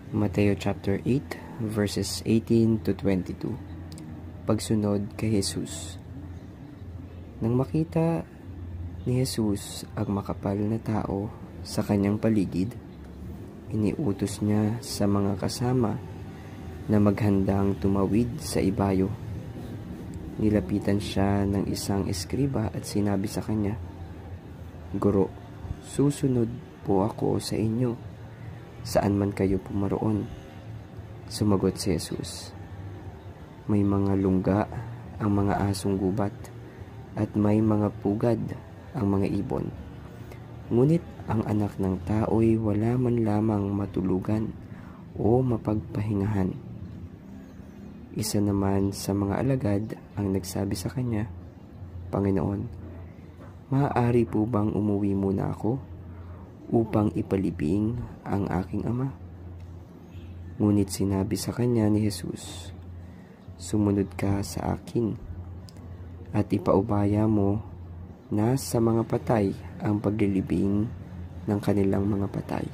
Mateo chapter 8 verses 18 to 22. Pagsunod kay Jesus. Nang makita ni Jesus ang makapal na tao sa kanyang paligid, iniutos niya sa mga kasama na maghandang tumawid sa ibayo. Nilapitan siya ng isang eskriba at sinabi sa kanya, "Guro, susunod po ako sa inyo, saan man kayo pumaroon." Sumagot si Jesus, "May mga lungga ang mga asong gubat at may mga pugad ang mga ibon. Ngunit ang anak ng tao'y wala man lamang matulugan o mapagpahingahan." Isa naman sa mga alagad ang nagsabi sa kanya, "Panginoon, maaari po bang umuwi muna ako upang ipalibing ang aking ama?" Ngunit sinabi sa kanya ni Jesus, "Sumunod ka sa akin at ipaubaya mo na sa mga patay ang paglilibing ng kanilang mga patay."